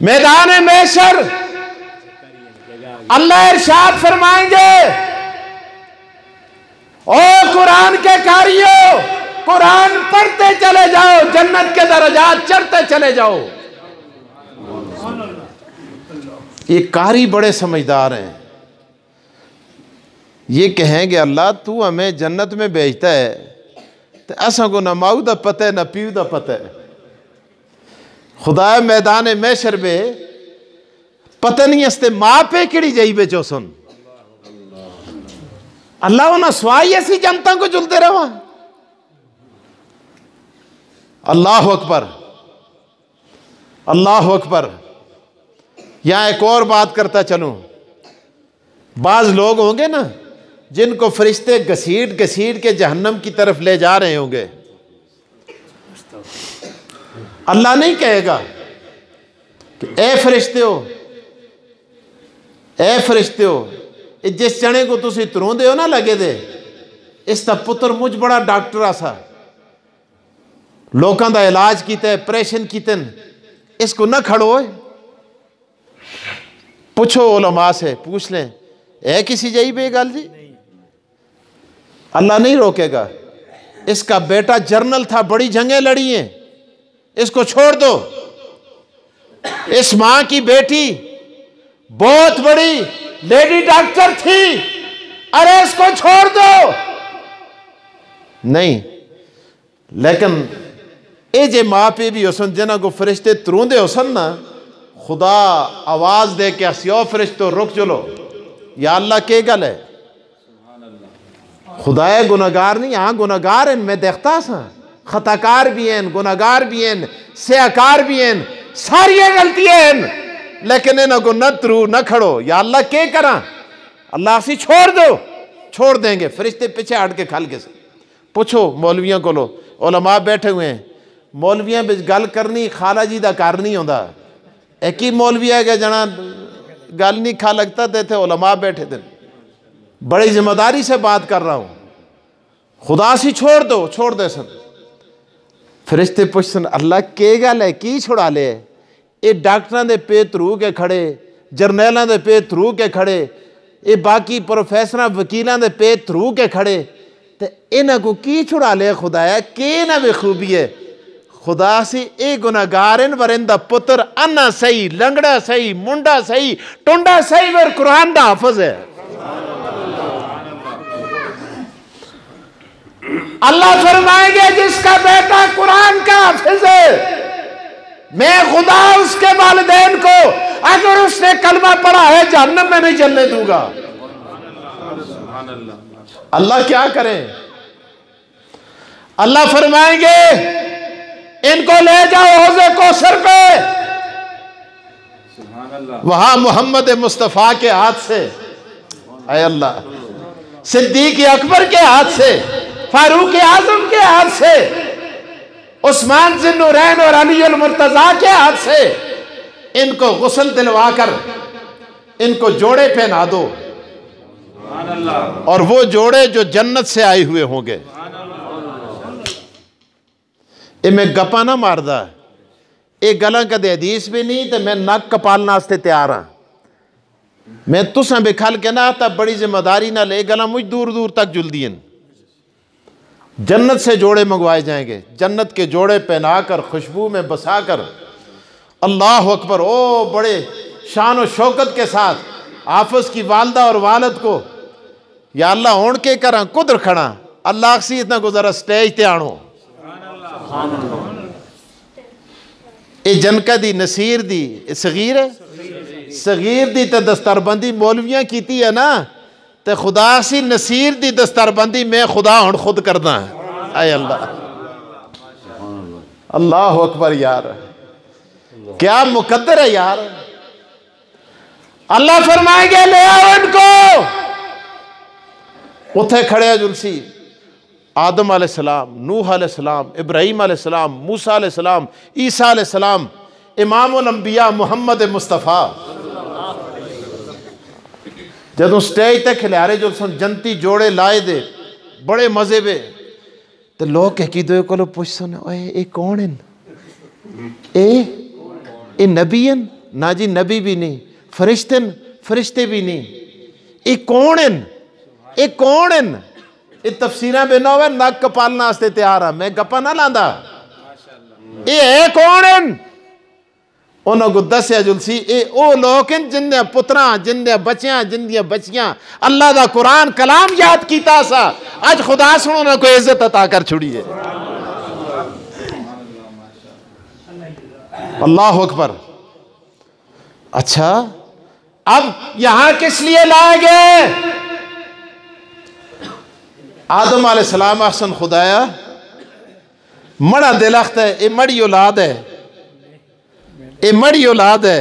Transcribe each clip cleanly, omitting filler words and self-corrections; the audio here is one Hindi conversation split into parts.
मैदान महशर अल्लाह इरशाद फरमाएंगे, ओ कुरान के कारियों, कुरान पढ़ते चले जाओ, जन्नत के दरजात चढ़ते चले जाओ। ये कारी बड़े समझदार हैं। ये कहेंगे अल्लाह तू हमें जन्नत में भेजता है तो असा को ना माऊ दा पता है ना पीऊ दा पता है। खुदा मैदान महशर में पता नहीं हस्ते माँ पे किड़ी जाई बेचो सुन अल्लाह ना स्वाई ऐसी जनता को जुलते रहो। अल्लाह अकबर, अल्लाह अकबर। यहां एक और बात करता चलूं, बाज लोग होंगे ना जिनको फरिश्ते घसीट घसीट के जहन्नम की तरफ ले जा रहे होंगे। अल्लाह नहीं कहेगा कि ए फरिश्ते हो, ए फरिश्ते हो, जिस चने को तुसी तरोंदे हो ना लगे दे, इसका पुत्र मुझ बड़ा डॉक्टर आसा लोगों का इलाज किया, ऑपरेशन किते, इसको ना खड़ो। पूछो उलमा से, पूछ लें है किसी जई बेगल जी। अल्लाह नहीं रोकेगा। इसका बेटा जर्नल था, बड़ी जंगें लड़ी हैं, इसको छोड़ दो। इस मां की बेटी बहुत बड़ी लेडी डॉक्टर थी, अरे इसको छोड़ दो। नहीं, लेकिन ये जे माँ पे भी होसन जना को फरिश्ते तरूंदे होसन ना, खुदा आवाज दे के हसियो फरिश्तो रुक चलो, या अल्लाह के गल है। खुदाए गुनाहगार नहीं, हाँ गुनाहगार हैं, मैं देखता सा खताकार भी हैं, गुनाहगार भी हैं, सेहकार भी हैं, सारी गलतियां हैं, लेकिन इन्हों को न तरू न खड़ो, या अल्लाह के करा, अल्लाह सी छोड़ दो। छोड़ देंगे फरिश्ते पीछे हट के खल के से। पूछो मौलवियों को, लो उलमा बैठे हुए हैं, मौलवियां बिच गल करनी खाला जी का कार नहीं होता। एक ही मौलवी है कि जना गल नहीं खा लगता थे, थे उलमा बैठे थे। बड़ी जिम्मेदारी से बात कर रहा हूं, खुदा सी छोड़ दो, छोड़ दे सन। फरिश्ते पूछन अल्लाह के गल है की छुड़ा ले। ये डॉक्टरों के पे थरू के खड़े, जरनैलों के पे थरू के खड़े, ये बाकी प्रोफैसर वकीलों के पे थरू के खड़े, तो इन्हों को की छुड़ा ले खुदाया, के ना बेखूबी है। खुदा सी ए गुनाहगार वरिंदा पुत्र अन्ना सही, लंगड़ा सही, मुंडा सही, टुंडा सही, वर कुरान दा हाफिज है। अल्लाह फरमाएंगे जिसका बेटा कुरान का हाफिज है, मैं खुदा उसके वालिदैन को अगर उसने कलमा पढ़ा है जहन्नम में नहीं जलने दूंगा। अल्लाह क्या करें। अल्लाह फरमाएंगे इनको ले जाओ हौज़े कौसर पे, वहां मोहम्मद मुस्तफा के हाथ से, ऐ अल्लाह, सिद्दीक अकबर के हाथ से, फारूक आजम के हाथ से, उस्मान ज़ुन्नूरैन और अली अल मुर्तज़ा के हाथ से इनको गुस्ल दिलवाकर इनको जोड़े पहना दो, और वो जोड़े जो जन्नत से आए हुए होंगे। ये मैं गप्पा ना मारदा, ये गल्लां कदे हदीस भी नहीं, तो मैं नक कपालने वास्ते तैयार हाँ। मैं तुसा बिखल के ना आता बड़ी जिम्मेदारी ना ले, गल्लां मुझ दूर दूर तक जुलदी हैं। जन्नत से जोड़े मंगवाए जाएंगे, जन्नत के जोड़े पहनाकर खुशबू में बसाकर। अल्लाह अकबर। ओ बड़े शान और शौकत के साथ हाफिज की वालदा और वालद को, या अल्लाह होण के करा कुदर खड़ा, अल्लाह सी इतना गुजारा स्टेज ते आणो। ये जनका दी नसीर दी सगीर है, सगीर दी तो दस्तरबंदी मौलवियां कीती है ना, तो खुदा सी नसीर दी दस्तरबंदी मैं खुदा हुण खुद करदा है। आय अल्लाह, अल्लाह अकबर। यार क्या मुकद्दर है यार। अल्लाह फरमाएंगे ले आओ इनको। उथे खड़े जुलसी आदम अलैहिस्सलाम, नूह अलैहिस्सलाम, इब्राहिम अलैहिस्सलाम, मूसा अलैहिस्सलाम, ईसा अलैहिस्सलाम, इमामुल अंबिया मुहम्मद मुस्तफ़ा। जदों स्टेज तक खिलारे जो जनती जोड़े लाए दे बड़े मजे वे, तो लोग कह दो को पूछ सुन, ओए ये कौन है, ए नबी हैं, ना जी नबी भी नहीं, फरिश्ते भी नहीं। ये कौन हैं? ये कौन हैं? ये तफसीरां बिना हुए नक कपालना वास्ते तैयार हाँ, मैं गप्पा ना लांदा। ये है कौन हैं? उन्होंने को दसिया जुलसी ये वो लोग हैं जिन्हें पुत्रा, जिन्हें बच्चियां, जिन्दियां बच्चियां अल्लाह दा कुरान कलाम याद कीता सा, अज खुदा सुनो ना कोई इज्जत अता कर छुड़ी है। अल्लाह अकबर। अच्छा, अब यहां किस लिए लाए गए? आदम अलैहिस्सलाम अहसन खुदाया मड़ा दिलख्त है, ये मड़ी औलाद है, ये मड़ी औलाद है।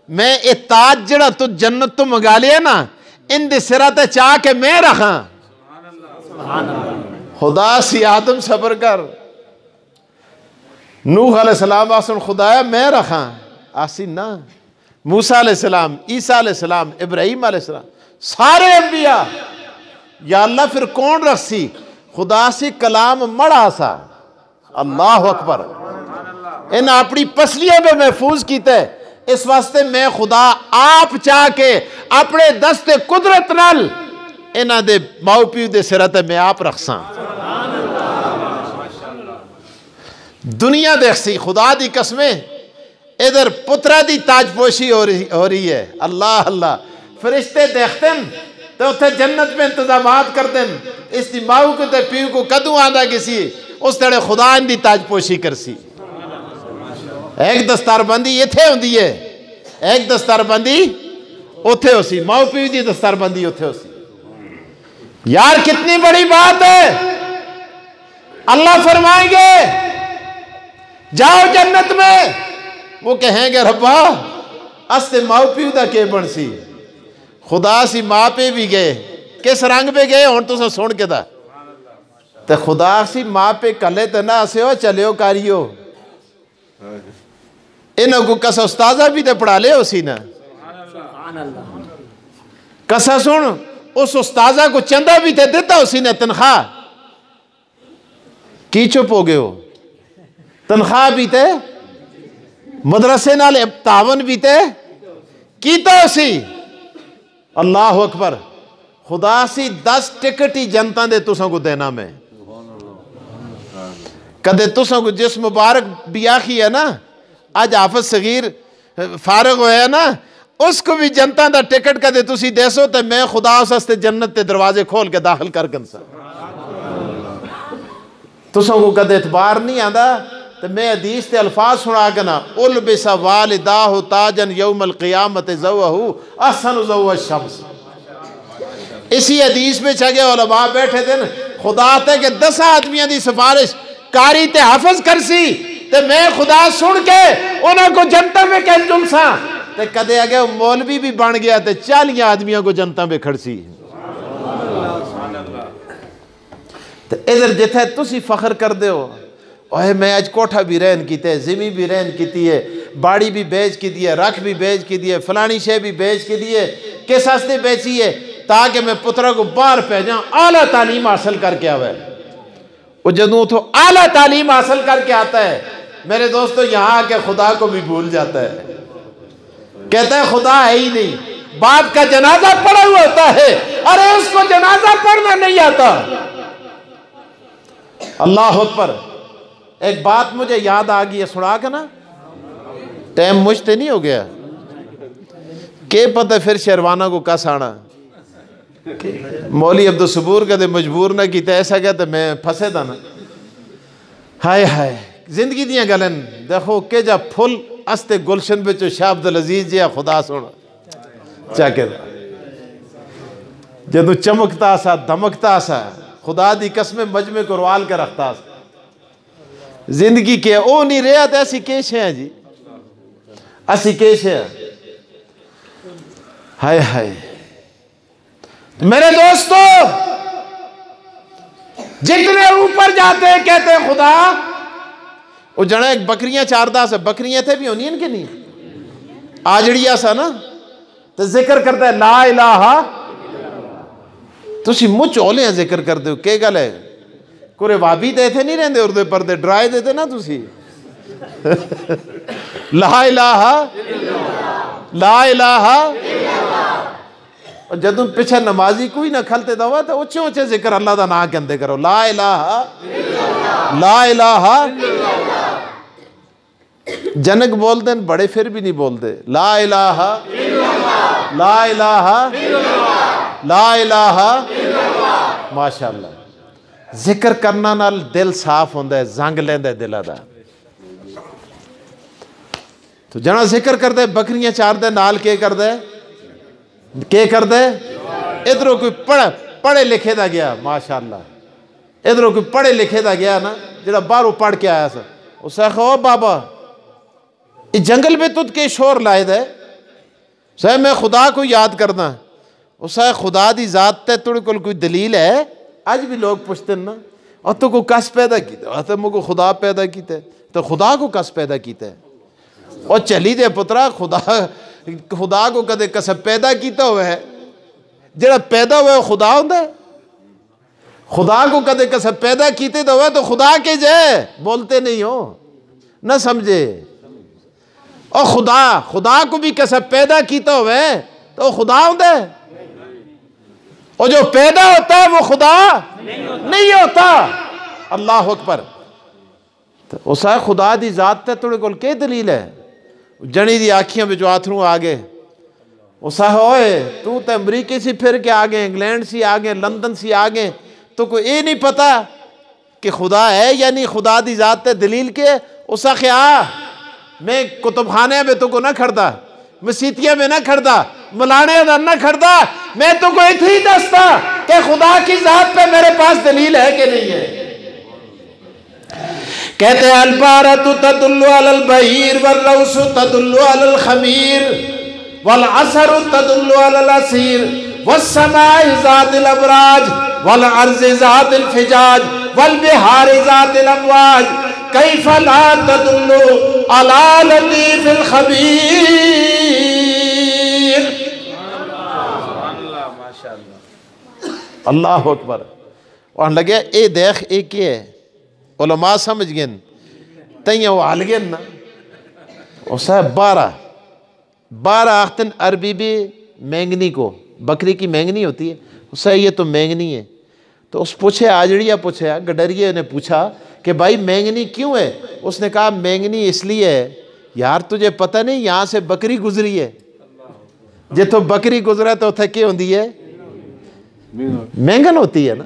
मैं ये ताज जड़ा तू जन्नत तो मंगा लिया ना, इन दे सिरा ते चाह के मैं रखा। खुदा सी आदम सबर कर। नूह अलैहिस्सलाम आसन खुदाया मैं रखा आसी ना। मूसा अलैहिस्सलाम, ईसा अलैहिस्सलाम, इब्राहीम अलैहिस्सलाम, सारे अंबिया। या अल्लाह फिर कौन रखसी? खुदा सी कलाम मड़ा सा। अल्लाह अकबर। इन अपनी पसलियों में महफूज कीता है। इस वास्ते मैं खुदा आप चाह के अपने दस्ते कुदरत नाल इन्हां दे माओ पिओ दे सिर ते मैं आप रखसा। दुनिया देखसी खुदा दी कसमें इधर पुत्रा दी ताजपोशी हो रही है। अल्लाह अल्लाह। फरिश्ते देखते हैं तो उथे जन्नत में इंतजामात करते हैं। इस दी माओ को ते पिओ को कदू आंदा किसी उस तड़े खुदा इन दी ताजपोशी करसी। एक दस्तारबंदी इथे होंदी है, एक दस्तारबंदी उथे होसी, माओ पिओ दी दस्तारबंदी उथे होसी। यार कितनी बड़ी बात है। अल्लाह फरमाएंगे जाओ जन्नत में, वो कहेंगे रब्बा अस्ते माओ पिओ दा के बनसी। खुदा सी माँ पे भी गए, किस रंग पे गए हुण तुसां सुन के दा ते खुदा सी माँ पे कले ते ना आसियो चलियो कारियो। इन्हों को कसा उस्ताजा भी तो पढ़ा ले उसी ना। कसा सुन उस उस्ताजा को चंदा भी तो देता उसी ने, तनख्वाह की चुप हो गए हो? तनख्वाह भी थे, मदरसे नाल तावन भी थे, कीता उसी। अल्लाह अकबर। खुदा सी 10 टिकट ही जनता दे तुसां को देना मैं। कदे तुसां को जिस मुबारक बियाखी है ना, आज हाफिज सगीर फारग होया ना, उसको भी जनता दा टिकट कदे तुसी देसो तो मैं खुदा उस हस्ते जन्नत के दरवाजे खोल के दाखिल कर कंसा। तुसां को कदे इतबार नहीं आंदा तो मैं हदीस ते अल्फाज सुना के ना, उल बिसा वालिदाहु ताजन यौमल क़ियामत ज़वहु अहसन ज़व शम्स। इसी हदीस में छगे उलमा बैठे थे, खुदा ते के 10 आदमियों की सिफारिश कारी ते हाफिज करसी ते मैं खुदा सुन के उन्होंने को जनता में कह जुलसा ते कदे अगे मौलवी भी बन गया ते 40 आदमियों को जनता में खड़सी। ते इधर जिथे तुसी फख्र कर दे हो, ओए मैं आज कोठा भी रहन कीते, जिमी भी रहन कीती है, बाड़ी भी बेच की दी है, रख भी बेच की दी है, फलानी शे भी बेच के दी है, किस हस्ते बेची है? ताकि मैं पुत्रा को बाहर भेजा आला तालीम हासिल करके आवे। वो जदों तो आला तालीम हासिल करके आता है मेरे दोस्तों, यहाँ आके खुदा को भी भूल जाता है। कहता है खुदा है ही नहीं, बाप का जनाजा पड़ा हुआ होता है, अरे उसको जनाजा पढ़ना नहीं आता। अल्लाह अकबर। एक बात मुझे याद आ गई है, सुना के ना, टाइम मुझते नहीं हो गया के पता फिर शेरवाना को कस आना। मौली अब्दुल सबूर कहते मजबूर ना किया ऐसा कहते मैं फसे था ना। हाय हाय जिंदगी दियां गलन देखो के जा फुल अस्ते गुलशन बिच शाह अब्दुल अजीज जी खुदा सोना चाके जदों चमकता सा धमकता सा खुदा दी कसमें मजमे को रवाल के रखता सा। जिंदगी के ओ नहीं रहा तो ऐसी केश है जी, ऐसी केश है। हाय हाय मेरे दोस्तों, जितने ऊपर जाते हैं कहते हैं खुदा। वो जने एक बकरियां चारदा से, बकरियां थे भी होनी इनके नहीं आजड़िया सा ना, तो जिक्र करता है ला इलाहा। तुसी मुझ ओले जिक्र कर दो के गल है? कोरे वाबी तो इतने नहीं रहते उर्दे पर्दे डराए देते ना तुसी। ला इलाहा ला इलाहा। और जदों पिछे नमाजी कोई ना खलते दवा तो ऊंचे ऊंचे जिक्र अल्लाह का नाम कहते करो, ला इलाहा ला इलाहा। जनक बोलते हैं बड़े फिर भी नहीं बोलते, ला इलाहा ला इलाहा ला इलाहा। माशाअल्लाह, जिक्र करना नाल दिल साफ होंदा है, जंग लेंदा दिला दा। तो जना जिक्र करते बकरियां चारदे नाल के करदे इधरों कोई पढ़े लिखे दा गया, माशाअल्लाह, इधरों कोई पढ़े लिखे दा गया ना, जेड़ा बाहरों पढ़ के आया सा, उसे कहो बाबा इस जंगल में तुद के शोर लाए दे, सह मैं खुदा को याद करना, उसे खुदा दी जात ते तुड़ कोल कोई दलील है? आज भी लोग पूछते ना, और तो को कस पैदा किया, तो मुझको खुदा पैदा किते, तो खुदा को कस पैदा किते? और चली दे पुत्रा, खुदा को कदे कस पैदा किया हुआ है? जेड़ा पैदा हुआ है खुदा होंदा है? खुदा को कदे कस पैदा किते तो हुआ तो खुदा के जे बोलते नहीं हो ना, समझे? और खुदा को भी कैसा पैदा किया हुआ है तो खुदा होता है, और जो पैदा होता है वो खुदा नहीं होता। अल्लाह अकबर। तो उस खुदा दी जात ते तुड़े कोल के दलील है? जनी दी आखियां में जो आथरू आ गए, उस होए तू तो अमरीके से फिर के आ गए, इंग्लैंड से आ गए, लंदन से आ गए, तो कोई ये नहीं पता कि खुदा है या नहीं? खुदा दी जात ते दलील के? उस क्या मैं कुतुबखाने में तो को ना खड़ता, मसीतिया में ना खड़ता, मलाने ना खड़ता, मैं तो को इतनी दसता कि खुदा की जात पे मेरे पास दलील है कि नहीं है। कहते हैं अलबारतु तदुल्लु अलल बहीर वल्लौसु तदुल्लु अलल खमीर वल असरु तदुल्लु अलल असीर वस्समाइ ज़ातिल अबराज वल अर्ज़ि ज़ातिल फिजाज वल बिहारि ज़ातिल अमवाज कैफ़ ला तदुल्लु अला लतीफ़िल खबीर। अल्लाह अकबर। और लगे ए देख ए के उलमा समझ गए तैया वो हल गए ना, उस 12 आखतन अरबी भी मैंगनी को, बकरी की मैंगनी होती है, उससे ये तो मैंगनी है। तो उस पूछे आजड़िया पूछे गडरिया ने पूछा कि भाई मैंगनी क्यों है? उसने कहा मैंगनी इसलिए है यार, तुझे पता नहीं यहाँ से बकरी गुजरी है, जे तो बकरी गुजरा तो उथे क्या होती है? मैंगन होती है ना।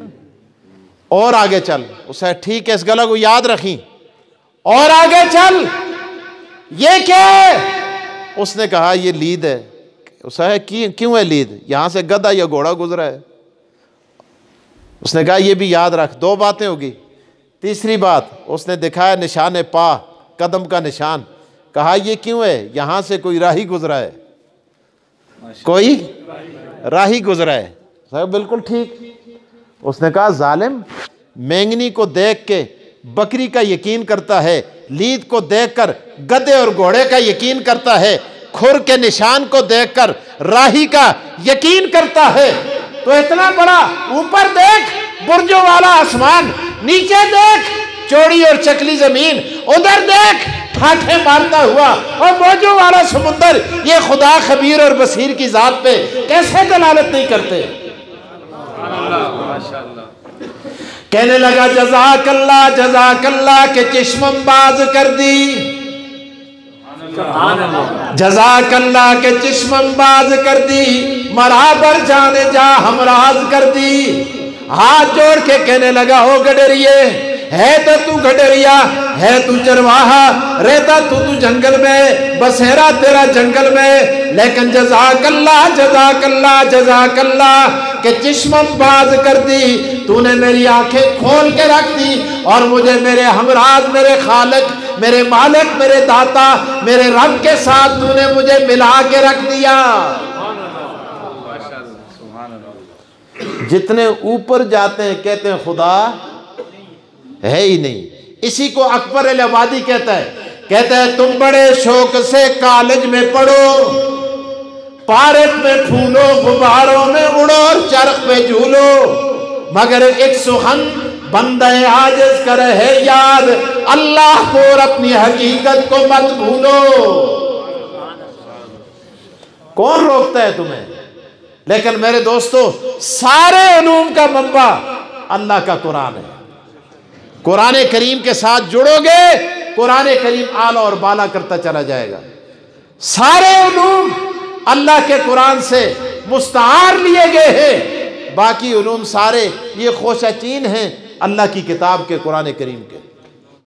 और आगे चल, उसे ठीक है इस गला को याद रखी, और आगे चल, ये क्या है? उसने कहा ये लीद है। उसे क्यों है लीद? यहां से गधा या घोड़ा गुजरा है। उसने कहा ये भी याद रख। 2 बातें होगी। तीसरी बात उसने दिखाया निशान पा, कदम का निशान। कहा ये क्यों है? यहां से कोई राही गुजरा है, कोई राही गुजरा है। साहब बिल्कुल ठीक। उसने कहा जालिम, मैंगनी को देख के बकरी का यकीन करता है, लीद को देखकर गधे और घोड़े का यकीन करता है, खुर के निशान को देखकर राही का यकीन करता है। तो इतना बड़ा ऊपर देख बुर्जों वाला आसमान, नीचे देख चौड़ी और चकली जमीन, उधर देख ठाठे मारता हुआ और मौजों वाला समुंदर, ये खुदा खबीर और बसीर की जात पे कैसे दलालत नहीं करते? कहने लगा जज़ाकल्लाह के चिश्मबाज कर दी, जज़ाकल्लाह के चिश्मबाज कर दी, मराबर जाने जा हमराज कर दी। हाथ जोड़ के कहने लगा हो गडरिए, है तो तू गडरिया, है तू चरवाहा, रहता तू जंगल में, बसेरा तेरा जंगल में, लेकिन जज़ाकल्लाह जज़ाकल्लाह जज़ाकल्लाह के चिश्मबाज कर दी। तूने मेरी आंखें खोल के रख दी और मुझे मेरे हमराज, मेरे खालिक, मेरे मालिक, मेरे दाता, मेरे रब के साथ तूने मुझे मिला के रख दिया। जितने ऊपर जाते हैं कहते हैं खुदा है ही नहीं। इसी को अकबर अल आबादी कहता है तुम बड़े शौक से कॉलेज में पढ़ो, पार्क में फूलो, गुब्बारों में उड़ो और चरख पे झूलो, मगर एक सुखन बंदे आजिज़ करे है याद अल्लाह को और अपनी हकीकत को मत भूलो। कौन रोकता है तुम्हें? लेकिन मेरे दोस्तों, सारे उलूम का मंबा अल्लाह का कुरान है। कुरान करीम के साथ जुड़ोगे, कुरान करीम आला और बाला करता चला जाएगा। सारे उलूम अल्लाह के कुरान से मुस्तार लिए गए हैं, बाकी उलूम सारे ये खोशाचीन हैं अल्लाह की किताब के कुरान करीम के।